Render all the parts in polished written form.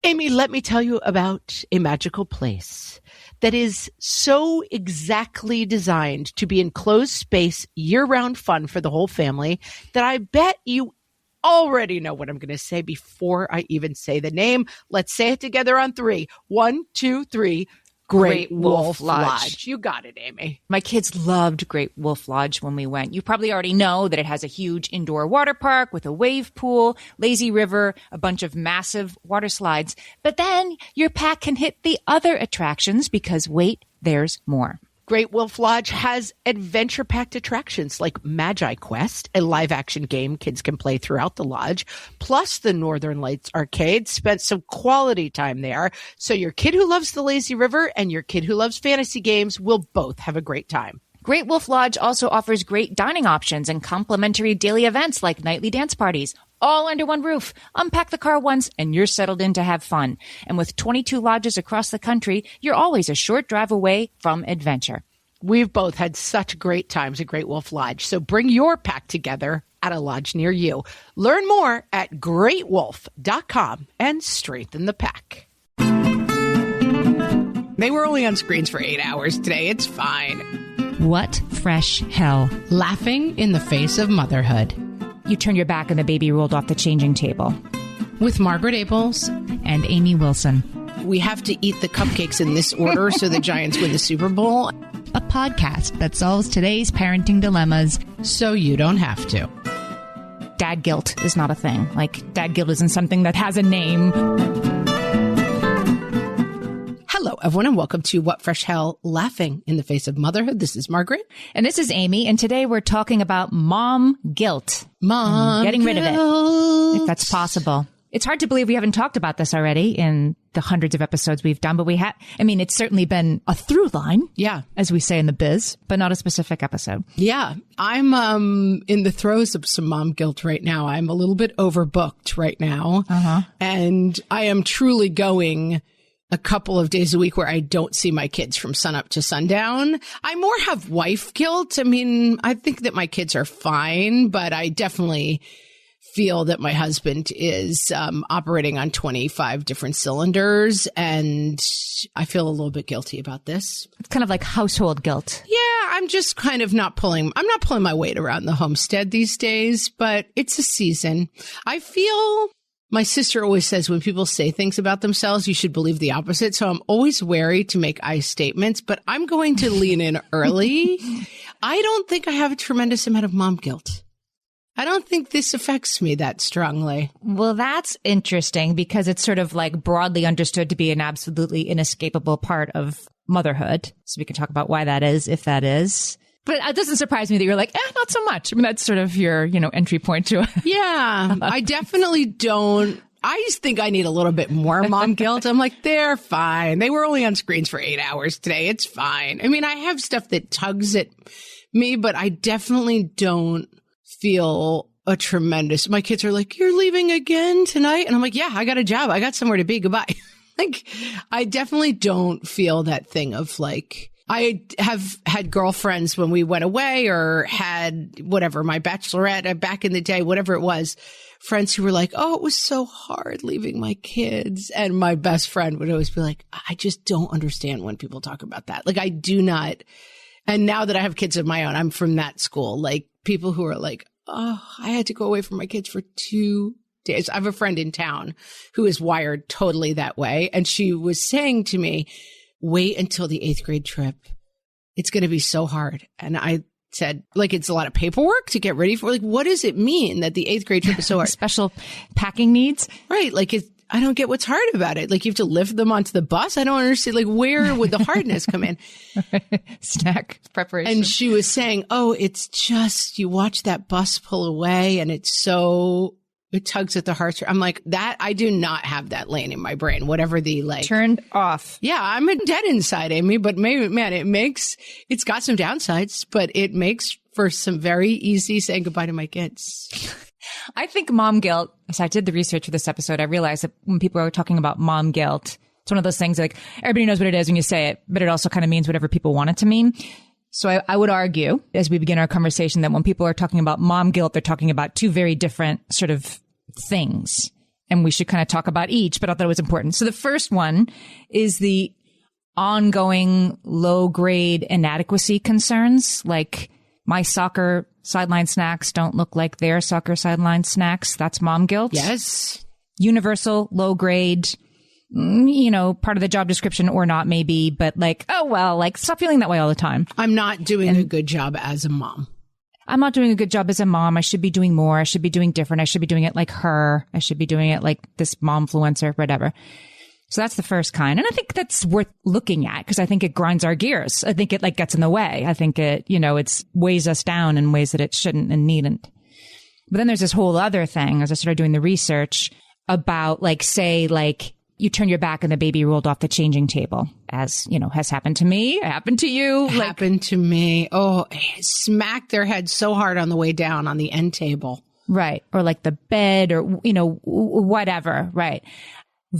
Amy, let me tell you about a magical place that is so exactly designed to be enclosed space, year-round fun for the whole family that I bet you already know what I'm going to say before I even say the name. Let's say it together on 3. 1, 2, 3. Great Wolf Lodge. You got it, Amy. My kids loved Great Wolf Lodge when we went. You probably already know that it has a huge indoor water park with a wave pool, lazy river, a bunch of massive water slides. But then your pack can hit the other attractions because, wait, there's more. Great Wolf Lodge has adventure-packed attractions like Magi Quest, a live-action game kids can play throughout the lodge, plus the Northern Lights Arcade. Spent some quality time there, so your kid who loves the lazy river and your kid who loves fantasy games will both have a great time. Great Wolf Lodge also offers great dining options and complimentary daily events like nightly dance parties, all under one roof. Unpack the car once and you're settled in to have fun. And with 22 lodges across the country, you're always a short drive away from adventure. We've both had such great times at Great Wolf Lodge, so bring your pack together at a lodge near you. Learn more at greatwolf.com and strengthen the pack. They were only on screens for 8 hours today. It's fine. What fresh hell? Laughing in the face of motherhood. You turned your back and the baby rolled off the changing table. With Margaret Abels and Amy Wilson. We have to eat the cupcakes in this order so the Giants win the Super Bowl. A podcast that solves today's parenting dilemmas so you don't have to. Dad guilt is not a thing. Like, dad guilt isn't something that has a name. Hello, everyone, and welcome to What Fresh Hell, Laughing in the Face of Motherhood. This is Margaret. And this is Amy. And today we're talking about mom guilt. Mom getting guilt. Rid of it, if that's possible. It's hard to believe we haven't talked about this already in the hundreds of episodes we've done, but we have. I mean, it's certainly been a through line. Yeah. As we say in the biz, but not a specific episode. Yeah. I'm in the throes of some mom guilt right now. I'm a little bit overbooked right now. And I am truly going a couple of days a week where I don't see my kids from sunup to sundown. I more have wife guilt. I mean, I think that my kids are fine, but I definitely feel that my husband is operating on 25 different cylinders, and I feel a little bit guilty about this. It's kind of like household guilt. Yeah, I'm just kind of not pulling my weight around the homestead these days, but it's a season. I feel my sister always says when people say things about themselves, you should believe the opposite. So I'm always wary to make I statements, but I'm going to lean in early. I don't think I have a tremendous amount of mom guilt. I don't think this affects me that strongly. Well, that's interesting because it's sort of like broadly understood to be an absolutely inescapable part of motherhood. So we can talk about why that is, if that is. But it doesn't surprise me that you're like, not so much. I mean, that's sort of your, entry point to it. Yeah, I definitely don't. I just think I need a little bit more mom guilt. I'm like, they're fine. They were only on screens for 8 hours today. It's fine. I mean, I have stuff that tugs at me, but I definitely don't feel a tremendous. My kids are like, you're leaving again tonight? And I'm like, yeah, I got a job. I got somewhere to be. Goodbye. Like, I definitely don't feel that thing of like, I have had girlfriends when we went away or had whatever, my bachelorette back in the day, whatever it was, friends who were like, oh, it was so hard leaving my kids. And my best friend would always be like, I just don't understand when people talk about that. Like, I do not. And now that I have kids of my own, I'm from that school. Like, people who are like, oh, I had to go away from my kids for 2 days. I have a friend in town who is wired totally that way. And she was saying to me, wait until the 8th grade trip. It's going to be so hard. And I said, like, it's a lot of paperwork to get ready for. Like, what does it mean that the 8th grade trip is so hard? Special packing needs? Right. Like, I don't get what's hard about it. Like, you have to lift them onto the bus. I don't understand. Like, where would the hardness come in? Snack preparation. And she was saying, oh, it's just, you watch that bus pull away and it tugs at the heart. I'm like, that, I do not have that lane in my brain, whatever the like. Turned off. Yeah, I'm dead inside, Amy, but maybe, man, it's got some downsides, but it makes for some very easy saying goodbye to my kids. I think mom guilt, as I did the research for this episode, I realized that when people are talking about mom guilt, it's one of those things like everybody knows what it is when you say it, but it also kind of means whatever people want it to mean. So I would argue, as we begin our conversation, that when people are talking about mom guilt, they're talking about two very different sort of things. and we should kind of talk about each, but I thought it was important. So the first one is the ongoing low-grade inadequacy concerns, like my soccer sideline snacks don't look like their soccer sideline snacks. That's mom guilt. Yes. Universal, low-grade, part of the job description or not maybe, but like, oh, well, like stop feeling that way all the time. I'm not doing a good job as a mom. I'm not doing a good job as a mom. I should be doing more. I should be doing different. I should be doing it like her. I should be doing it like this momfluencer, whatever. So that's the first kind. And I think that's worth looking at because I think it grinds our gears. I think it like gets in the way. I think it, it's weighs us down in ways that it shouldn't and needn't. But then there's this whole other thing as I started doing the research about like, say, like you turn your back and the baby rolled off the changing table, as, has happened to me, happened to you. Happened to me. Oh, smacked their head so hard on the way down on the end table. Right. Or like the bed or, whatever. Right.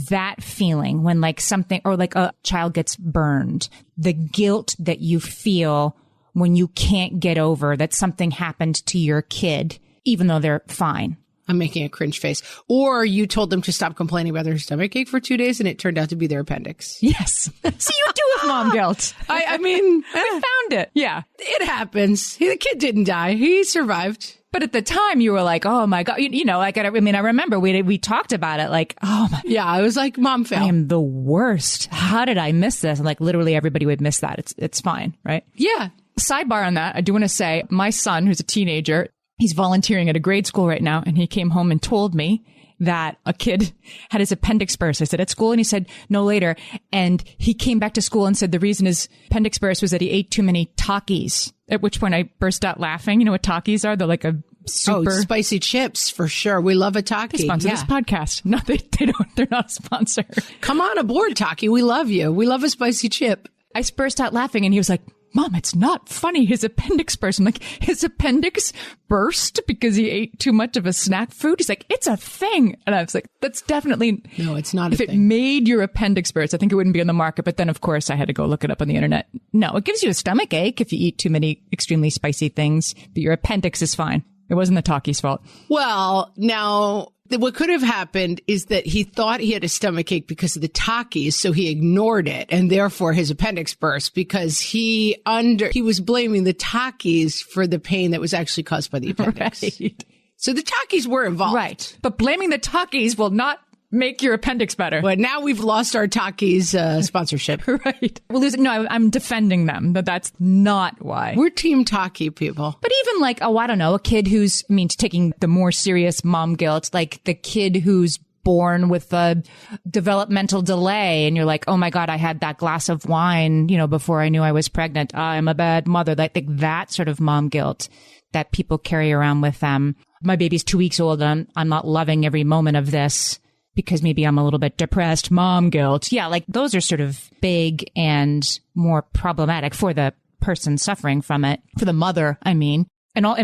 That feeling when like something or like a child gets burned, the guilt that you feel when you can't get over that something happened to your kid, even though they're fine. I'm making a cringe face. Or you told them to stop complaining about their stomach ache for 2 days and it turned out to be their appendix. Yes. So you do have mom guilt. I mean, we found it. Yeah. It happens. The kid didn't die. He survived. But at the time you were like, oh my God, I remember we talked about it like, oh my. Yeah. I was like, mom fail. I am the worst. How did I miss this? And like literally everybody would miss that. It's fine. Right. Yeah. Sidebar on that. I do want to say my son, who's a teenager, he's volunteering at a grade school right now. And he came home and told me that a kid had his appendix burst. I said, at school? And he said, no, later. And he came back to school and said the reason his appendix burst was that he ate too many Takis. At which point I burst out laughing. You know what Takis are? They're like a super spicy chips for sure. We love a Taki. They sponsor this podcast. No, they don't. They're not a sponsor. Come on aboard, Taki. We love you. We love a spicy chip. I burst out laughing and he was like, Mom, it's not funny. His appendix burst. I'm like, his appendix burst because he ate too much of a snack food? He's like, it's a thing. And I was like, that's definitely... No, it's not if a it thing. made your appendix burst, I think it wouldn't be on the market. But then, of course, I had to go look it up on the internet. No, it gives you a stomach ache if you eat too many extremely spicy things, but your appendix is fine. It wasn't the Taki's fault. Well, now... What could have happened is that he thought he had a stomach ache because of the Takis, so he ignored it, and therefore his appendix burst because he was blaming the Takis for the pain that was actually caused by the appendix. Right. So the Takis were involved. Right. But blaming the Takis will not make your appendix better. But now we've lost our Takis sponsorship. Right. Well, no, I'm defending them, but that's not why. We're team Taki people. But even like, I don't know, a kid who's, taking the more serious mom guilt, like the kid who's born with a developmental delay and you're like, oh my God, I had that glass of wine, before I knew I was pregnant. I'm a bad mother. I think that sort of mom guilt that people carry around with them. My baby's 2 weeks old and I'm not loving every moment of this because maybe I'm a little bit depressed, mom guilt. Yeah, like those are sort of big and more problematic for the person suffering from it, for the mother, and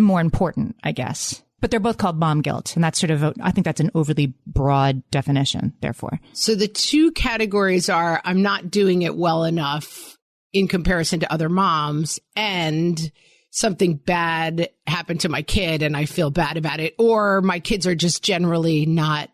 more important, I guess. But they're both called mom guilt. And that's I think that's an overly broad definition, therefore. So the two categories are I'm not doing it well enough in comparison to other moms and something bad happened to my kid and I feel bad about it. Or my kids are just generally not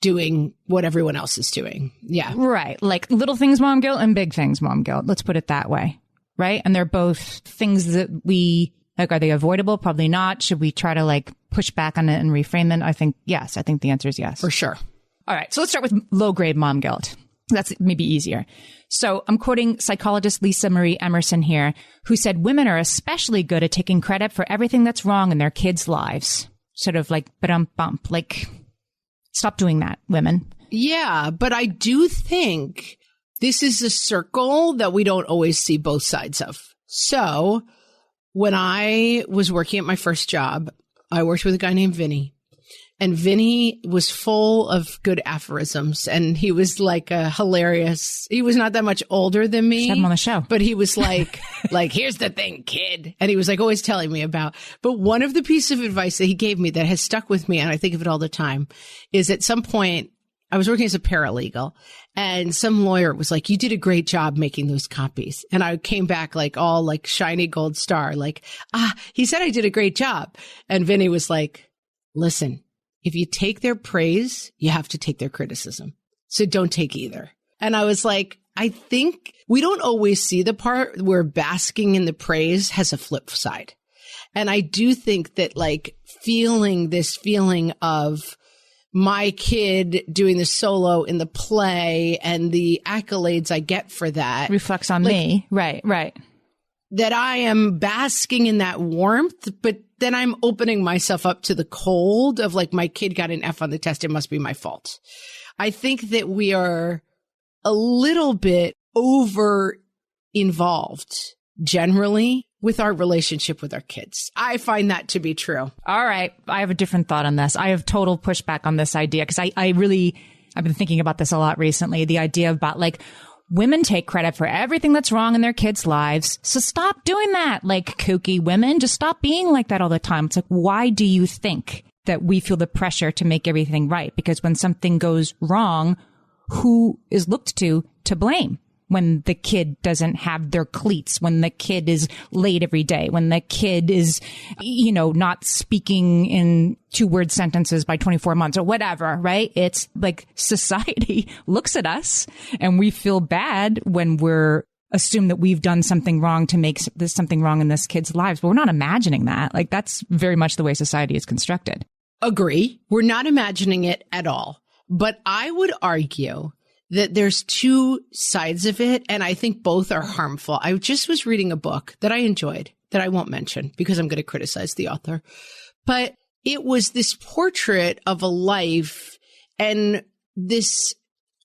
doing what everyone else is doing. Yeah. Right. Like little things mom guilt and big things mom guilt. Let's put it that way. Right. And they're both things that we like. Are they avoidable? Probably not. Should we try to like push back on it and reframe it? I think yes. I think the answer is yes. For sure. All right. So let's start with low grade mom guilt. That's maybe easier. So I'm quoting psychologist Lisa Marie Emerson here, who said women are especially good at taking credit for everything that's wrong in their kids' lives. Sort of like, bump, like, stop doing that, women. Yeah, but I do think this is a circle that we don't always see both sides of. So when I was working at my first job, I worked with a guy named Vinny. And Vinny was full of good aphorisms. And he was like he was not that much older than me. Just have him on the show. But he was like, here's the thing, kid. And he was like always telling me about. But one of the pieces of advice that he gave me that has stuck with me, and I think of it all the time, is at some point, I was working as a paralegal and some lawyer was like, you did a great job making those copies. And I came back like all like shiny gold star, like, he said I did a great job. And Vinny was like, listen, if you take their praise, you have to take their criticism. So don't take either. And I was like, I think we don't always see the part where basking in the praise has a flip side. And I do think that like feeling this feeling of my kid doing the solo in the play and the accolades I get for that reflects on me. Right. That I am basking in that warmth, but then I'm opening myself up to the cold of like, my kid got an F on the test. It must be my fault. I think that we are a little bit over involved generally with our relationship with our kids. I find that to be true. All right. I have a different thought on this. I have total pushback on this idea because I've been thinking about this a lot recently. The idea about like women take credit for everything that's wrong in their kids' lives. So stop doing that. Like kooky women, just stop being like that all the time. It's like, why do you think that we feel the pressure to make everything right? Because when something goes wrong, who is looked to blame? When the kid doesn't have their cleats, when the kid is late every day, when the kid is, not speaking in 2-word sentences by 24 months or whatever, right? It's like society looks at us and we feel bad when we're assume that we've done something wrong to make this something wrong in this kid's lives. But we're not imagining that. Like that's very much the way society is constructed. Agree. We're not imagining it at all. But I would argue that there's two sides of it, and I think both are harmful. I just was reading a book that I enjoyed that I won't mention because I'm going to criticize the author. But it was this portrait of a life and this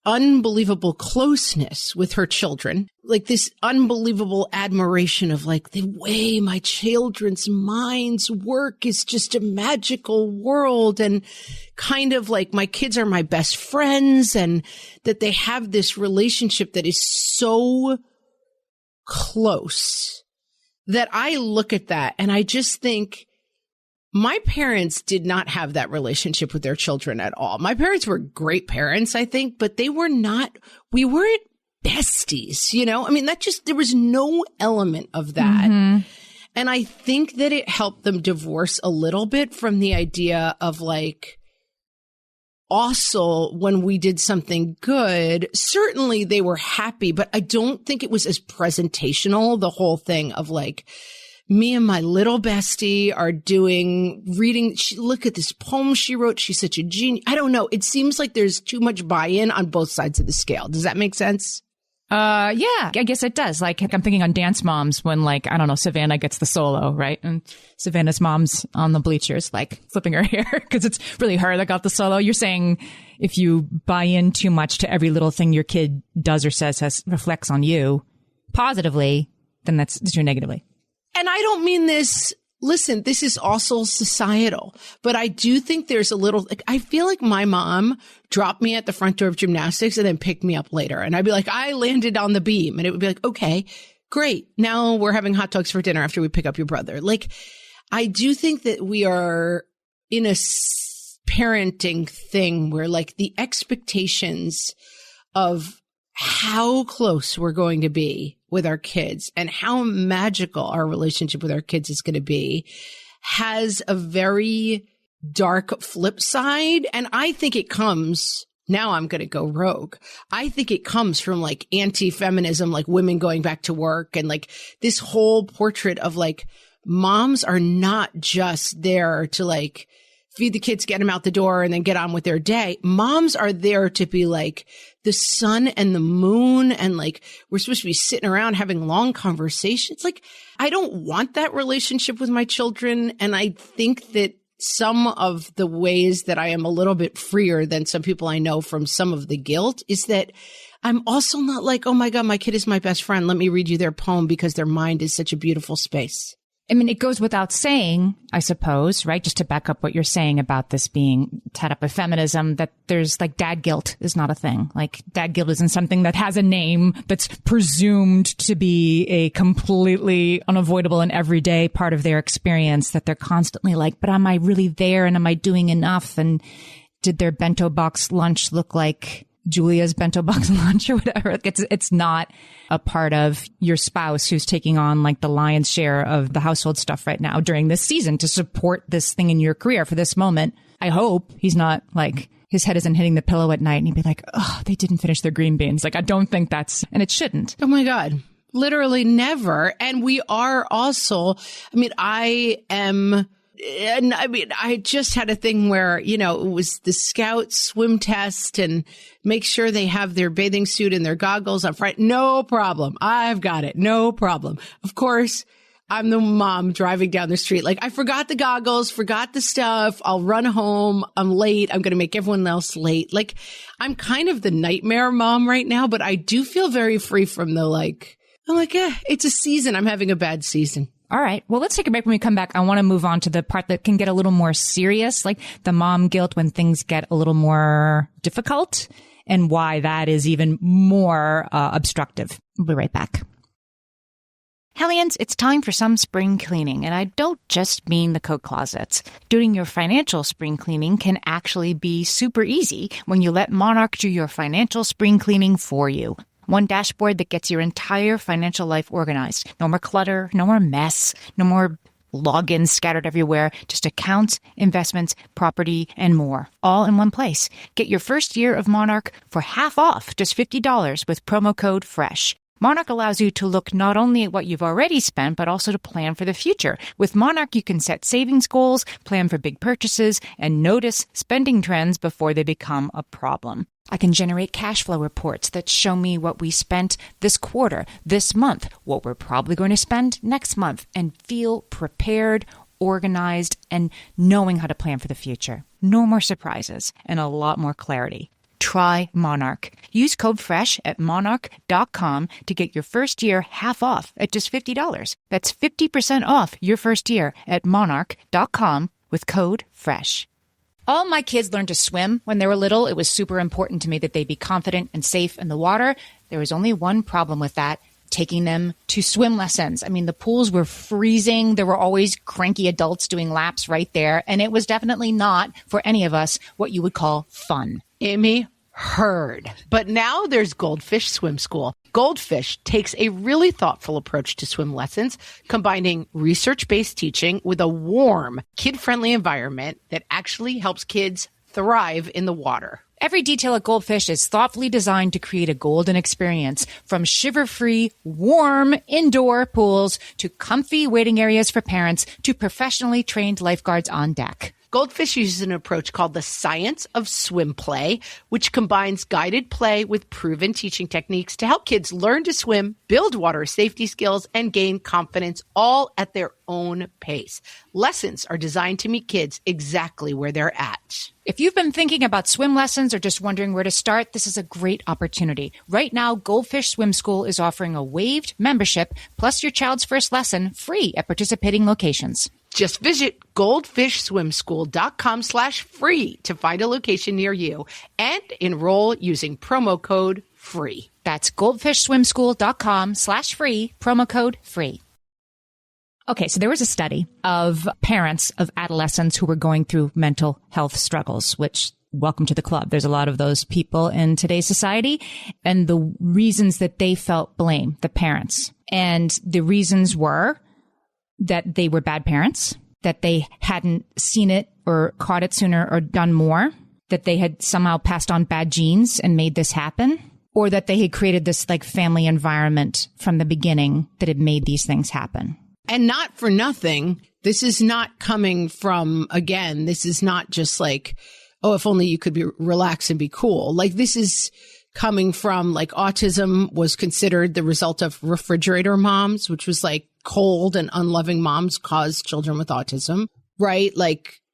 unbelievable closeness with her children, like this unbelievable admiration of like the way my children's minds work is just a magical world, and kind of like my kids are my best friends, and that they have this relationship that is so close that I look at that and I just think, my parents did not have that relationship with their children at all. My parents were great parents, I think, but we weren't besties, I mean, there was no element of that. Mm-hmm. And I think that it helped them divorce a little bit from the idea of like, also when we did something good, certainly they were happy, but I don't think it was as presentational, the whole thing of like, me and my little bestie are reading. Look at this poem she wrote. She's such a genius. I don't know. It seems like there's too much buy-in on both sides of the scale. Does that make sense? Yeah, I guess it does. Like I'm thinking on Dance Moms when like, I don't know, Savannah gets the solo, right? And Savannah's mom's on the bleachers, like flipping her hair because it's really her that got the solo. You're saying if you buy in too much to every little thing your kid does or says reflects on you positively, then that's true negatively. And I don't mean this, listen, this is also societal, but I do think there's a little, like, I feel like my mom dropped me at the front door of gymnastics and then picked me up later. And I'd be like, I landed on the beam. And it would be like, okay, great. Now we're having hot dogs for dinner after we pick up your brother. Like, I do think that we are in a parenting thing where like the expectations of how close we're going to be with our kids and how magical our relationship with our kids is going to be has a very dark flip side. And I think it comes, now I'm going to go rogue. I think it comes from like anti-feminism, like women going back to work and like this whole portrait of like moms are not just there to like feed the kids, get them out the door and then get on with their day. Moms are there to be like the sun and the moon. And like, we're supposed to be sitting around having long conversations. Like, I don't want that relationship with my children. And I think that some of the ways that I am a little bit freer than some people I know from some of the guilt is that I'm also not like, oh my God, my kid is my best friend. Let me read you their poem because their mind is such a beautiful space. I mean, it goes without saying, I suppose, right? Just to back up what you're saying about this being tied up with feminism, that there's like dad guilt is not a thing. Like dad guilt isn't something that has a name that's presumed to be a completely unavoidable and everyday part of their experience, that they're constantly like, but am I really there? And am I doing enough? And did their bento box lunch look like Julia's bento box lunch or whatever? Like it's not a part of your spouse who's taking on like the lion's share of the household stuff right now during this season to support this thing in your career for this moment. I hope he's not like, his head isn't hitting the pillow at night and he'd be like, oh, they didn't finish their green beans. Like, I don't think that's, and it shouldn't. Oh my God. Literally never. And we are also, I just had a thing where, it was the scout swim test and make sure they have their bathing suit and their goggles on Friday. No problem. I've got it. No problem. Of course, I'm the mom driving down the street. Like, I forgot the goggles, forgot the stuff. I'll run home. I'm late. I'm going to make everyone else late. Like, I'm kind of the nightmare mom right now, but I do feel very free from the I'm like, it's a season. I'm having a bad season. All right. Well, let's take a break. When we come back, I want to move on to the part that can get a little more serious, like the mom guilt when things get a little more difficult and why that is even more obstructive. We'll be right back. Hellions, it's time for some spring cleaning, and I don't just mean the coat closets. Doing your financial spring cleaning can actually be super easy when you let Monarch do your financial spring cleaning for you. One dashboard that gets your entire financial life organized. No more clutter, no more mess, no more logins scattered everywhere, just accounts, investments, property, and more, all in one place. Get your first year of Monarch for half off, just $50 with promo code FRESH. Monarch allows you to look not only at what you've already spent, but also to plan for the future. With Monarch, you can set savings goals, plan for big purchases, and notice spending trends before they become a problem. I can generate cash flow reports that show me what we spent this quarter, this month, what we're probably going to spend next month, and feel prepared, organized, and knowing how to plan for the future. No more surprises and a lot more clarity. Try Monarch. Use code FRESH at monarch.com to get your first year half off at just $50. That's 50% off your first year at monarch.com with code FRESH. All my kids learned to swim when they were little. It was super important to me that they be confident and safe in the water. There was only one problem with that, taking them to swim lessons. I mean, the pools were freezing. There were always cranky adults doing laps right there. And it was definitely not, for any of us, what you would call fun. Amy, heard. But now there's Goldfish Swim School. Goldfish takes a really thoughtful approach to swim lessons, combining research-based teaching with a warm, kid-friendly environment that actually helps kids thrive in the water. Every detail at Goldfish is thoughtfully designed to create a golden experience, from shiver-free, warm indoor pools to comfy waiting areas for parents to professionally trained lifeguards on deck. Goldfish uses an approach called the science of swim play, which combines guided play with proven teaching techniques to help kids learn to swim, build water safety skills, and gain confidence, all at their own pace. Lessons are designed to meet kids exactly where they're at. If you've been thinking about swim lessons or just wondering where to start, this is a great opportunity. Right now, Goldfish Swim School is offering a waived membership plus your child's first lesson free at participating locations. Just visit goldfishswimschool.com/free to find a location near you and enroll using promo code FREE. That's goldfishswimschool.com/free, promo code FREE. Okay, so there was a study of parents of adolescents who were going through mental health struggles, which, welcome to the club. There's a lot of those people in today's society, and the reasons that they felt blame, the parents. And the reasons were that they were bad parents, that they hadn't seen it or caught it sooner or done more, that they had somehow passed on bad genes and made this happen, or that they had created this family environment from the beginning that had made these things happen. And not for nothing, this is not coming from, again, this is not just oh, if only you could be relaxed and be cool. This is coming from autism was considered the result of refrigerator moms, which was cold and unloving moms cause children with autism, right?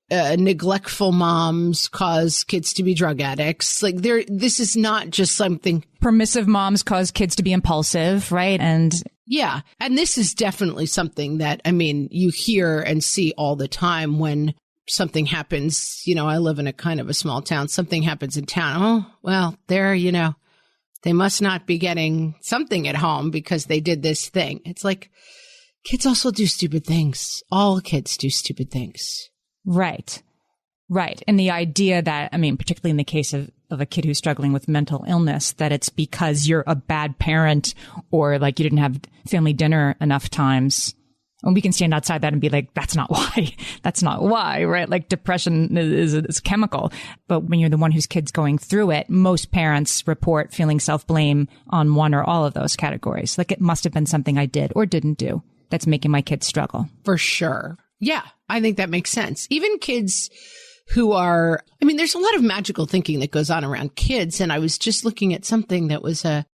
Neglectful moms cause kids to be drug addicts. This is not just something. Permissive moms cause kids to be impulsive, right? And yeah. And this is definitely something that, you hear and see all the time when something happens. I live in a kind of a small town. Something happens in town. Oh, well, they must not be getting something at home because they did this thing. It's kids also do stupid things. All kids do stupid things. Right. Right. And the idea that, particularly in the case of a kid who's struggling with mental illness, that it's because you're a bad parent or you didn't have family dinner enough times And we can stand outside that and be like, that's not why. That's not why, right? Like depression is chemical. But when you're the one whose kid's going through it, most parents report feeling self-blame on one or all of those categories. Like it must have been something I did or didn't do that's making my kids struggle. For sure. Yeah, I think that makes sense. Even kids who are, I mean, there's a lot of magical thinking that goes on around kids. And I was just looking at something that was a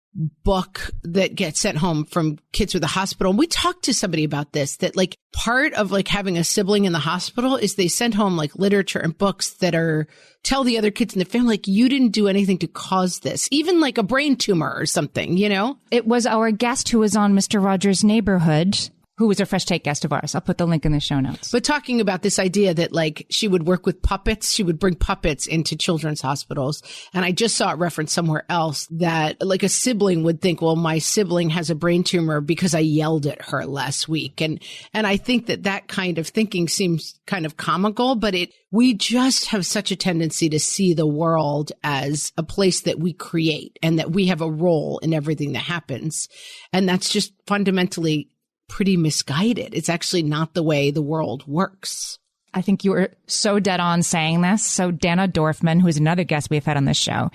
book that gets sent home from kids with a hospital. And we talked to somebody about this, that like part of like having a sibling in the hospital is they send home like literature and books that are tell the other kids in the family, like, you didn't do anything to cause this, even like a brain tumor or something, you know? It was our guest who was on Mr. Rogers' Neighborhood, who was a Fresh Take guest of ours. I'll put the link in the show notes. But talking about this idea that like she would work with puppets, she would bring puppets into children's hospitals. And I just saw it referenced somewhere else that like a sibling would think, well, my sibling has a brain tumor because I yelled at her last week. And I think that kind of thinking seems kind of comical, but we just have such a tendency to see the world as a place that we create and that we have a role in everything that happens. And that's just fundamentally pretty misguided. It's actually not the way the world works. I think you were so dead on saying this. So Dana Dorfman, who's another guest we've had on this show,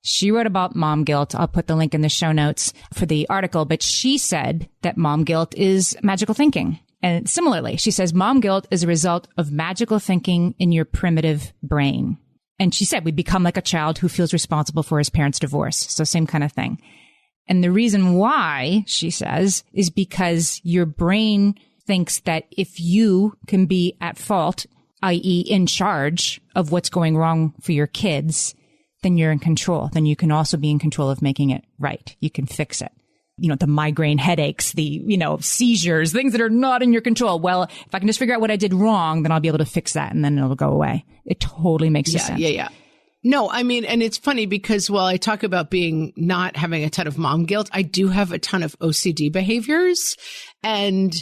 she wrote about mom guilt. I'll put the link in the show notes for the article, but she said that mom guilt is magical thinking. And similarly, she says mom guilt is a result of magical thinking in your primitive brain. And she said we become like a child who feels responsible for his parents' divorce. So same kind of thing. And the reason why, she says, is because your brain thinks that if you can be at fault, i.e. in charge of what's going wrong for your kids, then you're in control. Then you can also be in control of making it right. You can fix it. You know, the migraine headaches, the, seizures, things that are not in your control. Well, if I can just figure out what I did wrong, then I'll be able to fix that and then it'll go away. It totally makes sense. Yeah. No, I mean, and it's funny because while I talk about not having a ton of mom guilt, I do have a ton of OCD behaviors. And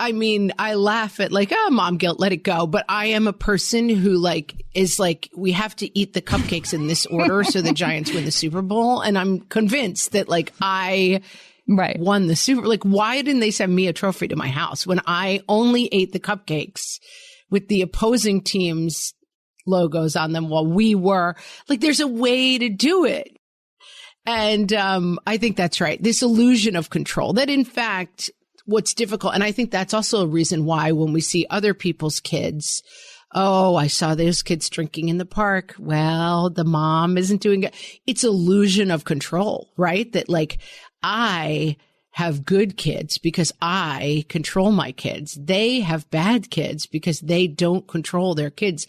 I mean, I laugh at like, mom guilt, let it go. But I am a person who is like, we have to eat the cupcakes in this order so the Giants win the Super Bowl. And I'm convinced that I won the Super Bowl. Like, why didn't they send me a trophy to my house when I only ate the cupcakes with the opposing team's logos on them while we were like, there's a way to do it. And I think that's right. This illusion of control that in fact, what's difficult. And I think that's also a reason why when we see other people's kids, I saw those kids drinking in the park. Well, the mom isn't doing it. It's illusion of control, right? That like I have good kids because I control my kids. They have bad kids because they don't control their kids.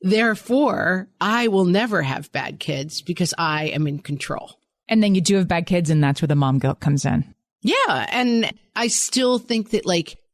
Therefore, I will never have bad kids because I am in control. And then you do have bad kids, and that's where the mom guilt comes in. Yeah. And I still think that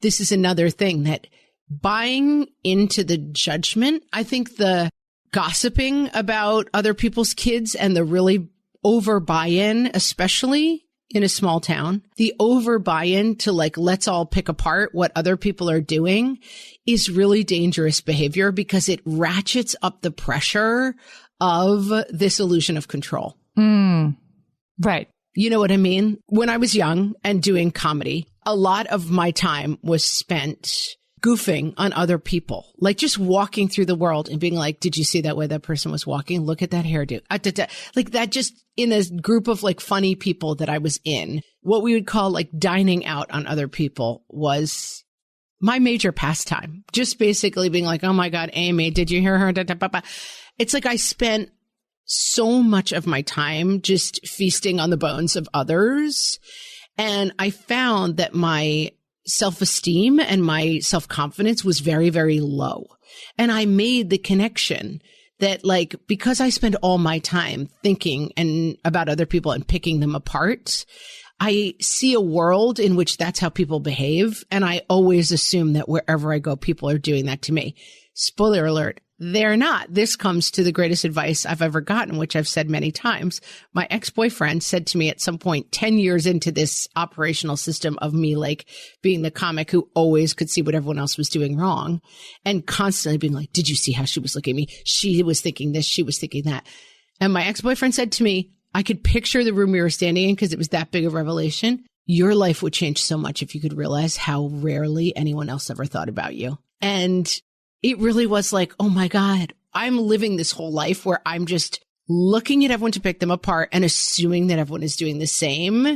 this is another thing that buying into the judgment, I think the gossiping about other people's kids and the really over buy-in, especially in a small town, the over buy-in to let's all pick apart what other people are doing is really dangerous behavior because it ratchets up the pressure of this illusion of control. Right. You know what I mean? When I was young and doing comedy, a lot of my time was spent goofing on other people, like just walking through the world and being like, did you see that way that person was walking? Look at that hairdo. Like that, just in a group of funny people that I was in, what we would call dining out on other people was my major pastime. Just basically being like, oh my God, Amy, did you hear her? It's like I spent so much of my time just feasting on the bones of others. And I found that my self-esteem and my self-confidence was very, very low. And I made the connection that because I spend all my time thinking about other people and picking them apart, I see a world in which that's how people behave. And I always assume that wherever I go, people are doing that to me. Spoiler alert. They're not. This comes to the greatest advice I've ever gotten, which I've said many times. My ex-boyfriend said to me at some point, 10 years into this operational system of me, being the comic who always could see what everyone else was doing wrong and constantly being like, did you see how she was looking at me? She was thinking this, she was thinking that. And my ex-boyfriend said to me, I could picture the room we were standing in because it was that big of a revelation. your life would change so much if you could realize how rarely anyone else ever thought about you. And it really was like, oh my God, I'm living this whole life where I'm just looking at everyone to pick them apart and assuming that everyone is doing the same.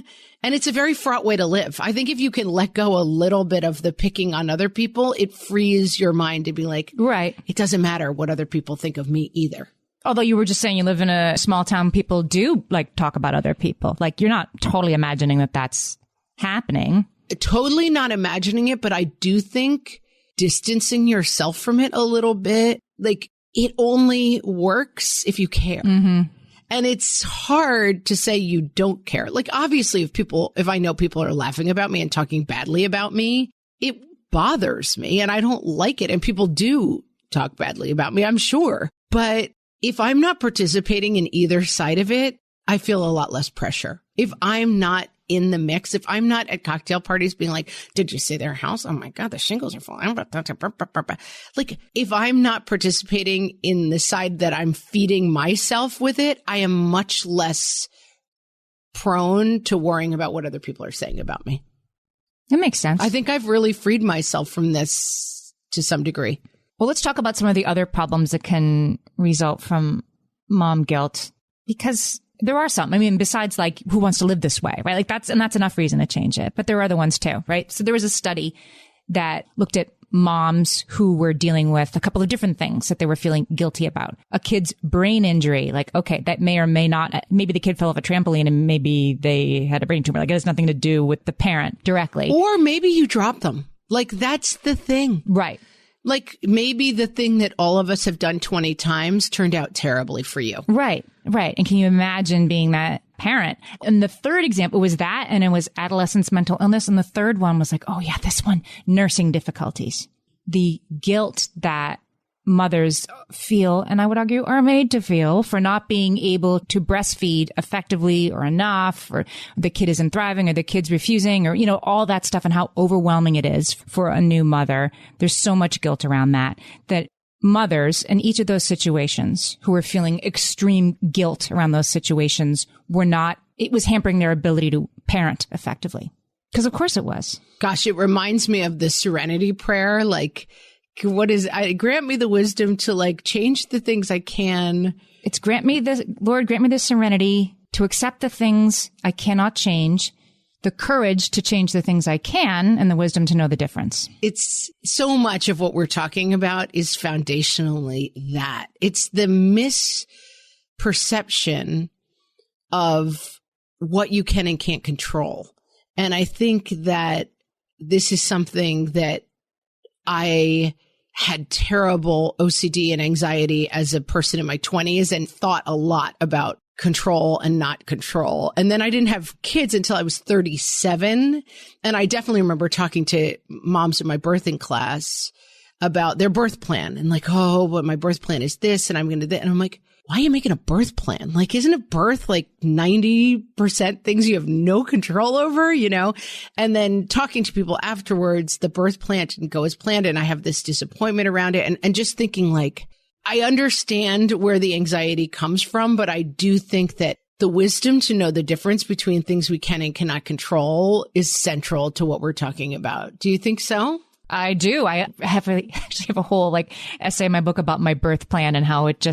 And it's a very fraught way to live. I think if you can let go a little bit of the picking on other people, it frees your mind to be like, right, it doesn't matter what other people think of me either. Although you were just saying you live in a small town, people do like talk about other people. Like you're not totally imagining that that's happening. Totally not imagining it, but I do think distancing yourself from it a little bit, like it only works if you care. Mm-hmm. And it's hard to say you don't care. Like obviously if I know people are laughing about me and talking badly about me, it bothers me and I don't like it. And people do talk badly about me, I'm sure. But if I'm not participating in either side of it, I feel a lot less pressure. If I'm not in the mix, if I'm not at cocktail parties being like, did you see their house? Oh my God, the shingles are falling. Like if I'm not participating in the side that I'm feeding myself with it, I am much less prone to worrying about what other people are saying about me. That makes sense. I think I've really freed myself from this to some degree. Well, let's talk about some of the other problems that can result from mom guilt, because there are some. I mean, besides like who wants to live this way, right? Like that's enough reason to change it. But there are other ones too, right? So there was a study that looked at moms who were dealing with a couple of different things that they were feeling guilty about. A kid's brain injury, like, okay, that may or may not, maybe the kid fell off a trampoline and maybe they had a brain tumor. Like it has nothing to do with the parent directly. Or maybe you dropped them. Like that's the thing. Right. Like maybe the thing that all of us have done 20 times turned out terribly for you. Right, right. And can you imagine being that parent? And the third example was that, and it was adolescence mental illness. And the third one was like, oh yeah, this one, nursing difficulties. The guilt that mothers feel, and I would argue are made to feel, for not being able to breastfeed effectively or enough, or the kid isn't thriving, or the kid's refusing, or, you know, all that stuff, and how overwhelming it is for a new mother. There's so much guilt around that mothers in each of those situations who were feeling extreme guilt around those situations it was hampering their ability to parent effectively. Because of course it was. Gosh, it reminds me of the serenity prayer, like, grant me the wisdom to like change the things I can. It's Lord, grant me the serenity to accept the things I cannot change, the courage to change the things I can, and the wisdom to know the difference. It's so much of what we're talking about is foundationally that. It's the misperception of what you can and can't control. And I think that this is something that I had terrible OCD and anxiety as a person in my 20s and thought a lot about control and not control. And then I didn't have kids until I was 37. And I definitely remember talking to moms in my birthing class about their birth plan and like, oh, but my birth plan is this and I'm going to do that. And I'm like, why are you making a birth plan? Like, isn't a birth like 90% things you have no control over, you know? And then talking to people afterwards, the birth plan didn't go as planned. And I have this disappointment around it. And just thinking like, I understand where the anxiety comes from, but I do think that the wisdom to know the difference between things we can and cannot control is central to what we're talking about. Do you think so? I do. I actually have a whole like essay in my book about my birth plan and how it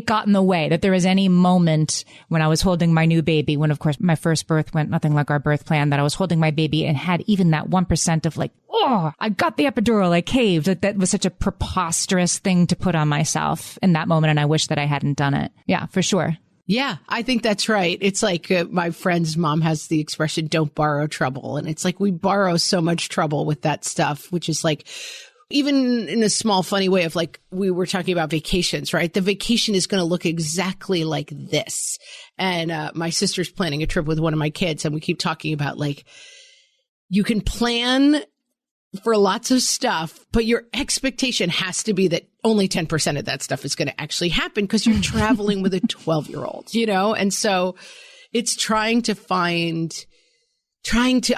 got in the way, that there was any moment when I was holding my new baby, when of course my first birth went nothing like our birth plan, that I was holding my baby and had even that 1% of like, oh, I got the epidural, I caved. That was such a preposterous thing to put on myself in that moment. And I wish that I hadn't done it. Yeah, for sure. Yeah, I think that's right. It's like my friend's mom has the expression, don't borrow trouble. And it's like we borrow so much trouble with that stuff, which is like, even in a small, funny way of like, we were talking about vacations, right? The vacation is going to look exactly like this. And my sister's planning a trip with one of my kids. And we keep talking about like, you can plan for lots of stuff, but your expectation has to be that only 10% of that stuff is going to actually happen because you're traveling with a 12-year-old, you know? And so it's trying to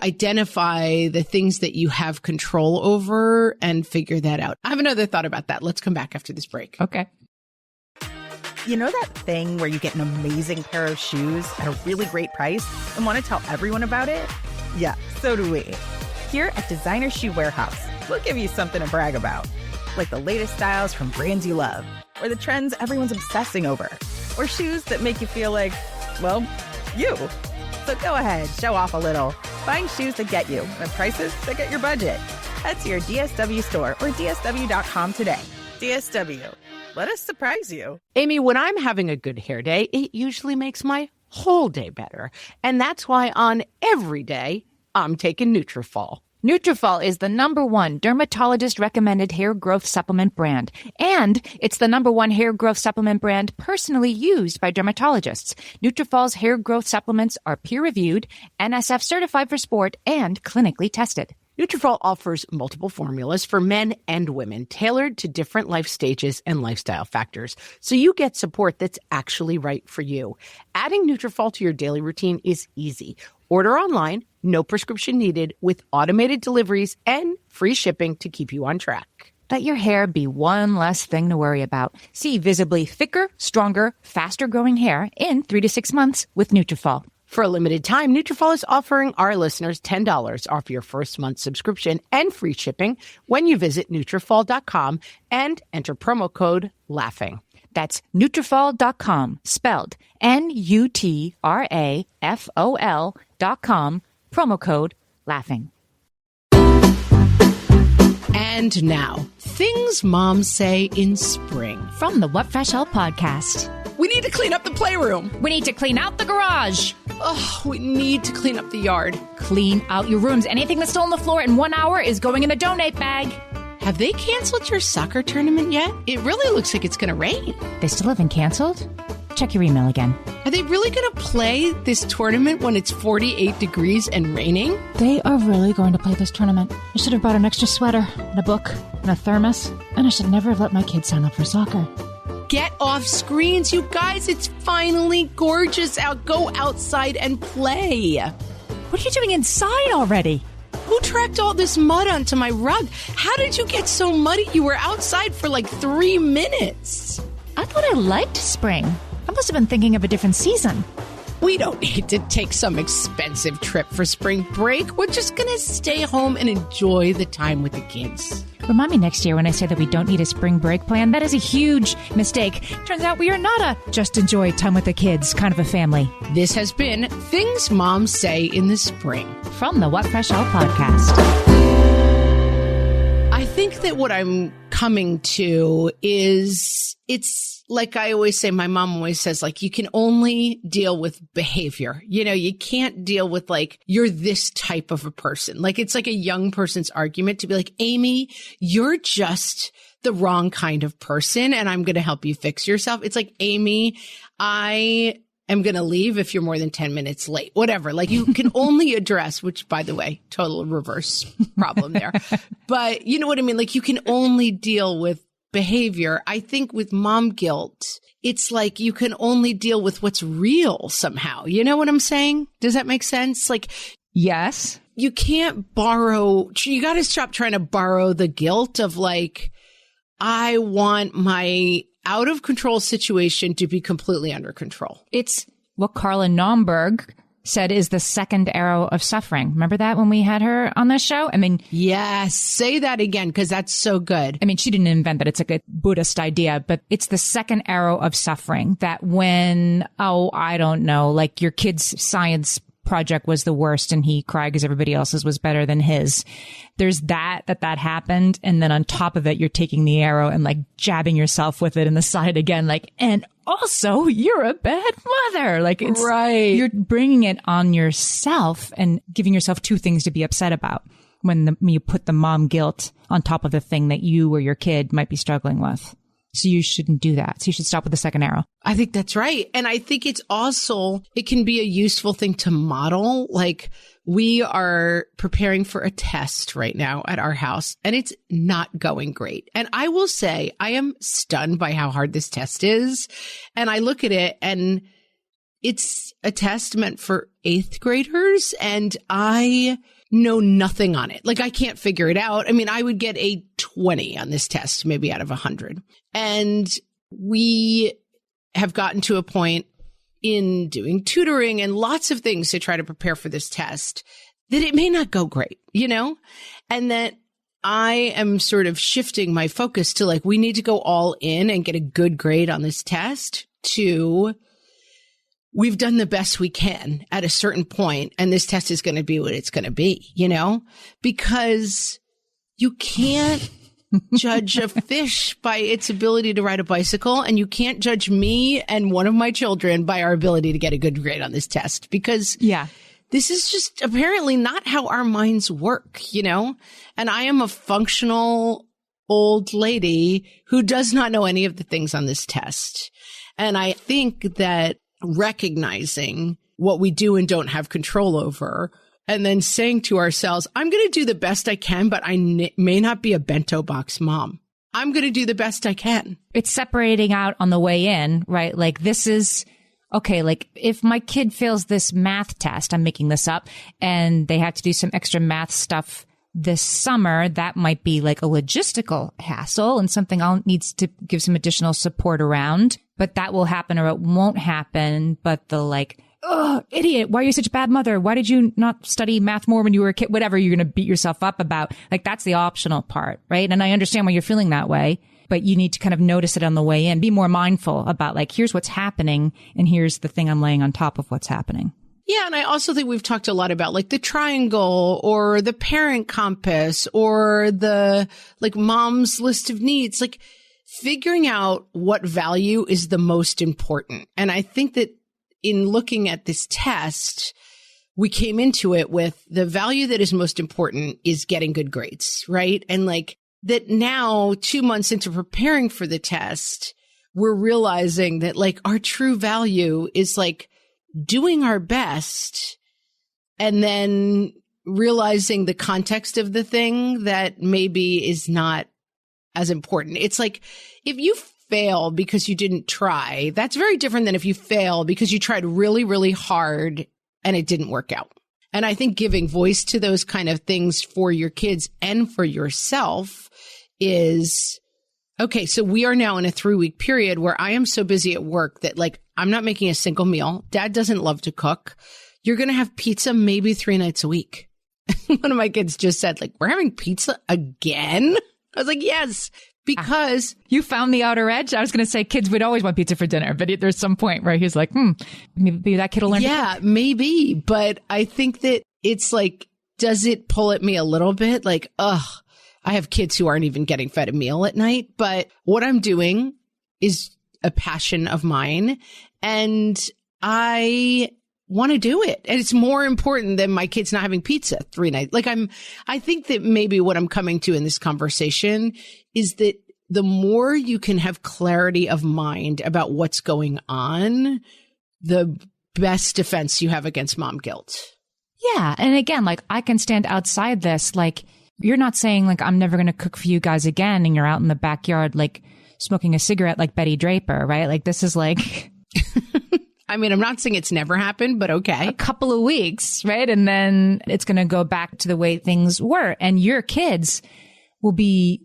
identify the things that you have control over and figure that out. I have another thought about that. Let's come back after this break. Okay. You know that thing where you get an amazing pair of shoes at a really great price and want to tell everyone about it? Yeah, so do we. Here at Designer Shoe Warehouse, we'll give you something to brag about. Like the latest styles from brands you love, or the trends everyone's obsessing over, or shoes that make you feel like, well, you. So go ahead, show off a little. Find shoes that get you at prices that get your budget. Head to your DSW store or DSW.com today. DSW, let us surprise you. Amy, when I'm having a good hair day, it usually makes my whole day better. And that's why on every day, I'm taking Nutrafol. Nutrafol is the #1 dermatologist-recommended hair growth supplement brand. And it's the #1 hair growth supplement brand personally used by dermatologists. Nutrafol's hair growth supplements are peer-reviewed, NSF certified for sport, and clinically tested. Nutrafol offers multiple formulas for men and women tailored to different life stages and lifestyle factors, so you get support that's actually right for you. Adding Nutrafol to your daily routine is easy. Order online, no prescription needed, with automated deliveries and free shipping to keep you on track. Let your hair be one less thing to worry about. See visibly thicker, stronger, faster-growing hair in 3 to 6 months with Nutrafol. For a limited time, Nutrafol is offering our listeners $10 off your first month subscription and free shipping when you visit Nutrafol.com and enter promo code LAUGHING. That's Nutrafol.com, spelled Nutrafol.com, promo code LAUGHING. And now, things moms say in spring. From the What Fresh Hell podcast. We need to clean up the playroom. We need to clean out the garage. Oh, we need to clean up the yard. Clean out your rooms. Anything that's still on the floor in 1 hour is going in the donate bag. Have they canceled your soccer tournament yet? It really looks like it's going to rain. They still haven't canceled? Check your email again. Are they really going to play this tournament when it's 48 degrees and raining? They are really going to play this tournament. I should have brought an extra sweater and a book and a thermos. And I should never have let my kids sign up for soccer. Get off screens, you guys. It's finally gorgeous out. Go outside and play. What are you doing inside already? Who tracked all this mud onto my rug? How did you get so muddy? You were outside for like 3 minutes. I thought I liked spring. I must have been thinking of a different season. We don't need to take some expensive trip for spring break. We're just going to stay home and enjoy the time with the kids. Remind me next year when I say that we don't need a spring break plan. That is a huge mistake. Turns out we are not a just enjoy time with the kids kind of a family. This has been Things Moms Say in the Spring. From the What Fresh Hell podcast. I think that what I'm coming to is, it's like I always say, my mom always says, like, you can only deal with behavior. You know, you can't deal with like, you're this type of a person. Like, it's like a young person's argument to be like, Amy, you're just the wrong kind of person and I'm going to help you fix yourself. It's like, Amy, I am going to leave if you're more than 10 minutes late, whatever. Like, you can only address, which by the way, total reverse problem there. But you know what I mean? Like, you can only deal with behavior. I think with mom guilt, it's like you can only deal with what's real somehow. You know what I'm saying? Does that make sense? Like, yes, you can't borrow. You got to stop trying to borrow the guilt of like, I want my out of control situation to be completely under control. It's what Carla Naumburg said is the second arrow of suffering. Remember that when we had her on this show? I mean, yes, say that again, because that's so good. I mean, she didn't invent that. It's like a Buddhist idea, but it's the second arrow of suffering that when, I don't know, like your kid's science project was the worst and he cried because everybody else's was better than his. There's that happened. And then on top of it, you're taking the arrow and like jabbing yourself with it in the side again, like, and also you're a bad mother. Like, it's right. You're bringing it on yourself and giving yourself two things to be upset about when you put the mom guilt on top of the thing that you or your kid might be struggling with. So you shouldn't do that. So you should stop with the second arrow. I think that's right. And I think it's also, it can be a useful thing to model. Like, we are preparing for a test right now at our house and it's not going great. And I will say, I am stunned by how hard this test is. And I look at it and it's a test meant for 8th graders and I know nothing on it. Like, I can't figure it out. I mean, I would get a 20 on this test, maybe out of 100. And we have gotten to a point in doing tutoring and lots of things to try to prepare for this test that it may not go great, and that I am sort of shifting my focus to like, we need to go all in and get a good grade on this test to we've done the best we can at a certain point, and this test is going to be what it's going to be, because you can't judge a fish by its ability to ride a bicycle, and you can't judge me and one of my children by our ability to get a good grade on this test, because this is just apparently not how our minds work, and I am a functional old lady who does not know any of the things on this test. And I think that recognizing what we do and don't have control over, and then saying to ourselves, I'm going to do the best I can, but I may not be a bento box mom. I'm going to do the best I can. It's separating out on the way in, right? Like this is, okay, like if my kid fails this math test, I'm making this up, and they have to do some extra math stuff this summer, that might be like a logistical hassle and something I'll need to give some additional support around, but that will happen or it won't happen. But the like, oh, idiot, why are you such a bad mother? Why did you not study math more when you were a kid? Whatever you're going to beat yourself up about. Like that's the optional part, right? And I understand why you're feeling that way, but you need to kind of notice it on the way in. Be more mindful about like, here's what's happening and here's the thing I'm laying on top of what's happening. Yeah. And I also think we've talked a lot about like the triangle or the parent compass or the like mom's list of needs, like figuring out what value is the most important. And I think that in looking at this test, we came into it with the value that is most important is getting good grades, right? And like that now 2 months into preparing for the test, we're realizing that like our true value is like doing our best and then realizing the context of the thing that maybe is not as important. It's like if you fail because you didn't try, that's very different than if you fail because you tried really, really hard and it didn't work out. And I think giving voice to those kind of things for your kids and for yourself is, okay, so we are now in a 3-week period where I am so busy at work that like, I'm not making a single meal. Dad doesn't love to cook. You're going to have pizza maybe 3 nights a week. One of my kids just said like, we're having pizza again? I was like, yes, because you found the outer edge. I was going to say kids would always want pizza for dinner, but there's some point where he's like, maybe that kid will learn. Yeah, maybe. But I think that it's like, does it pull at me a little bit? Like, I have kids who aren't even getting fed a meal at night, but what I'm doing is a passion of mine and I want to do it. And it's more important than my kids not having pizza 3 nights. Like I think that maybe what I'm coming to in this conversation is that the more you can have clarity of mind about what's going on, the best defense you have against mom guilt. Yeah. And again, like I can stand outside this, like you're not saying like, I'm never going to cook for you guys again. And you're out in the backyard, like smoking a cigarette like Betty Draper, right? Like this is like, I mean, I'm not saying it's never happened, but okay. A couple of weeks, right? And then it's going to go back to the way things were. And your kids will be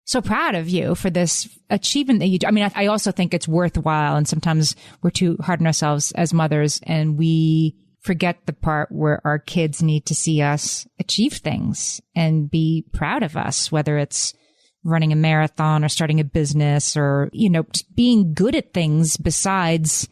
so proud of you for this achievement that you do. I mean, I also think it's worthwhile. And sometimes we're too hard on ourselves as mothers and we forget the part where our kids need to see us achieve things and be proud of us, whether it's running a marathon or starting a business or, just being good at things besides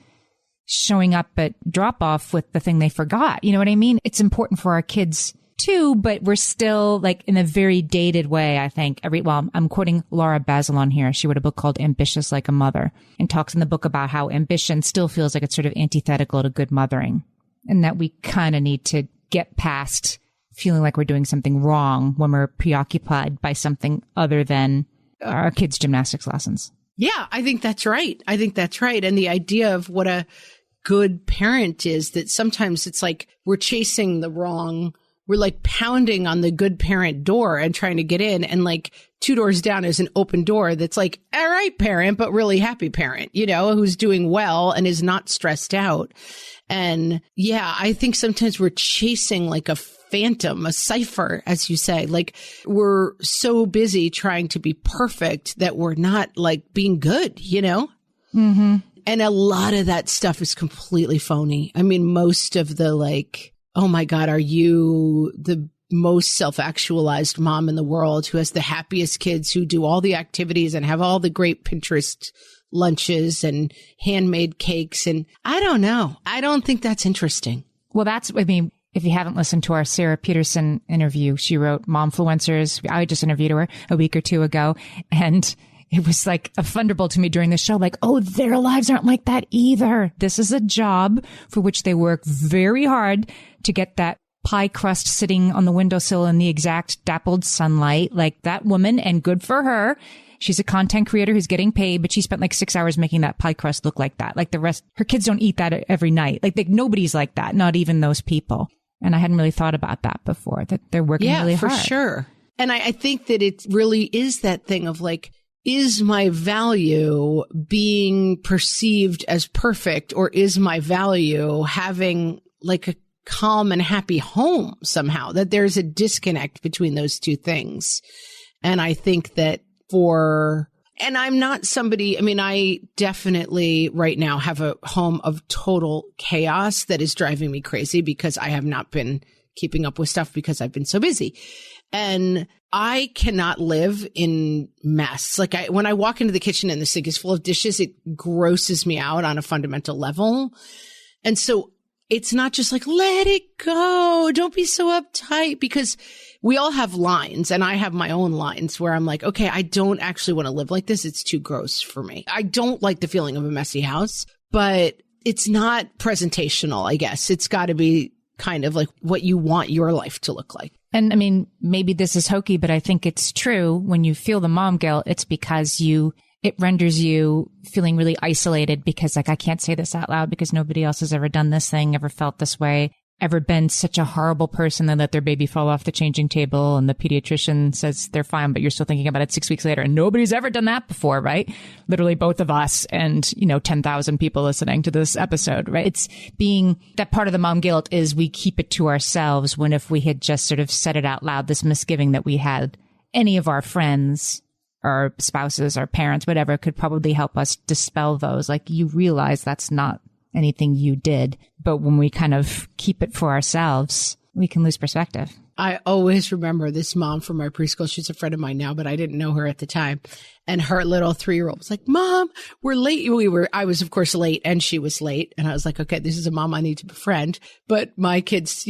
showing up at drop off with the thing they forgot. You know what I mean? It's important for our kids too, but we're still like in a very dated way, I think. I'm quoting Laura Bazelon here. She wrote a book called Ambitious Like a Mother and talks in the book about how ambition still feels like it's sort of antithetical to good mothering and that we kind of need to get past feeling like we're doing something wrong when we're preoccupied by something other than our kids' gymnastics lessons. Yeah, I think that's right. And the idea of what a good parent is that sometimes it's like we're chasing we're like pounding on the good parent door and trying to get in. And like 2 doors down is an open door that's like, all right, parent, but really happy parent, who's doing well and is not stressed out. And yeah, I think sometimes we're chasing like a phantom, a cipher, as you say, like we're so busy trying to be perfect that we're not like being good, Mm-hmm. And a lot of that stuff is completely phony. I mean, most of the like oh my God, are you the most self-actualized mom in the world who has the happiest kids who do all the activities and have all the great Pinterest lunches and handmade cakes? And I don't know. I don't think that's interesting. Well, if you haven't listened to our Sarah Peterson interview, she wrote Momfluencers. I just interviewed her a week or two ago, and it was like a thunderbolt to me during the show, like, oh, their lives aren't like that either. This is a job for which they work very hard to get that pie crust sitting on the windowsill in the exact dappled sunlight, like that woman, and good for her. She's a content creator who's getting paid, but she spent like 6 hours making that pie crust look like that. Like the rest, her kids don't eat that every night. Like nobody's like that, not even those people. And I hadn't really thought about that before, that they're working really hard. Yeah, for sure. And I think that it really is that thing of like, is my value being perceived as perfect, or is my value having like a calm and happy home somehow? That there's a disconnect between those two things. And I think that and I'm not somebody, I definitely right now have a home of total chaos that is driving me crazy because I have not been keeping up with stuff because I've been so busy. And I cannot live in mess. Like when I walk into the kitchen and the sink is full of dishes, it grosses me out on a fundamental level. And so it's not just like, let it go. Don't be so uptight, because we all have lines, and I have my own lines where I'm like, okay, I don't actually want to live like this. It's too gross for me. I don't like the feeling of a messy house, but it's not presentational, I guess. It's got to be kind of like what you want your life to look like. And maybe this is hokey, but I think it's true. When you feel the mom guilt, it's because it renders you feeling really isolated, because like, I can't say this out loud because nobody else has ever done this thing, ever felt this way, ever been such a horrible person that let their baby fall off the changing table and the pediatrician says they're fine, but you're still thinking about it 6 weeks later. And nobody's ever done that before, right? Literally both of us and, 10,000 people listening to this episode, right? It's being that part of the mom guilt is we keep it to ourselves, when if we had just sort of said it out loud, this misgiving that we had, any of our friends, our spouses, our parents, whatever, could probably help us dispel those. Like, you realize that's not anything you did. But when we kind of keep it for ourselves, we can lose perspective. I always remember this mom from my preschool. She's a friend of mine now, but I didn't know her at the time. And her little 3-year-old was like, Mom, we're late. I was, of course, late, and she was late. And I was like, okay, this is a mom I need to befriend. But my kids,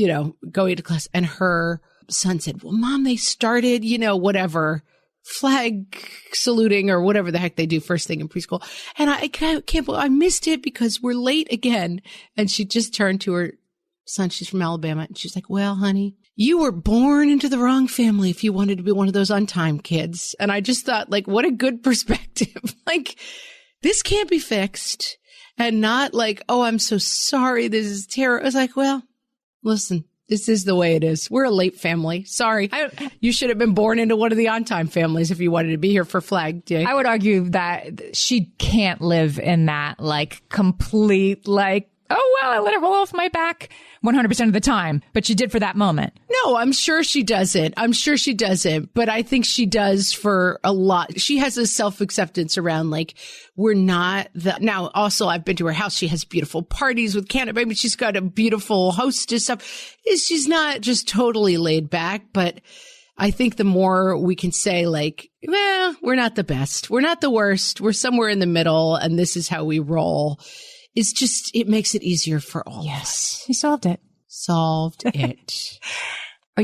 going to class, and her son said, well, Mom, they started, whatever, flag saluting or whatever the heck they do first thing in preschool. And I can't believe I missed it because we're late again. And she just turned to her son. She's from Alabama. And she's like, well, honey, you were born into the wrong family if you wanted to be one of those on-time kids. And I just thought, like, what a good perspective. Like, this can't be fixed. And not like, oh, I'm so sorry, this is terrible. I was like, well, listen, this is the way it is. We're a late family. Sorry. You should have been born into one of the on-time families if you wanted to be here for Flag Day. I would argue that she can't live in that, like, complete, like, oh, well, I let it roll off my back 100% of the time. But she did for that moment. No, I'm sure she doesn't. But I think she does for a lot. She has a self-acceptance around, like, we're not now, also, I've been to her house. She has beautiful parties with Canada. I mean, she's got a beautiful hostess stuff. She's not just totally laid back, but I think the more we can say, like, well, we're not the best. We're not the worst. We're somewhere in the middle, and this is how we roll. It's just, it makes it easier for all of us. You solved it. Solved it.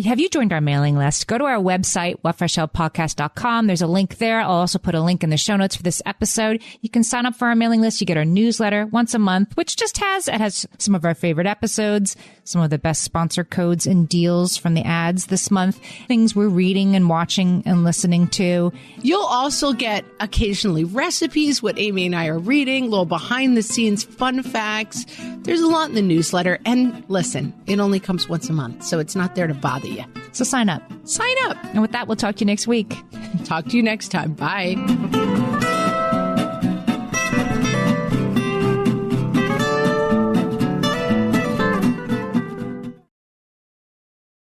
Have you joined our mailing list? Go to our website, whatfreshhellpodcast.com. There's a link there. I'll also put a link in the show notes for this episode. You can sign up for our mailing list. You get our newsletter once a month, which just has some of our favorite episodes, some of the best sponsor codes and deals from the ads this month, things we're reading and watching and listening to. You'll also get occasionally recipes, what Amy and I are reading, little behind the scenes fun facts. There's a lot in the newsletter. And listen, it only comes once a month, so it's not there to bother you. So sign up. Sign up. And with that, we'll talk to you next week. Talk to you next time. Bye.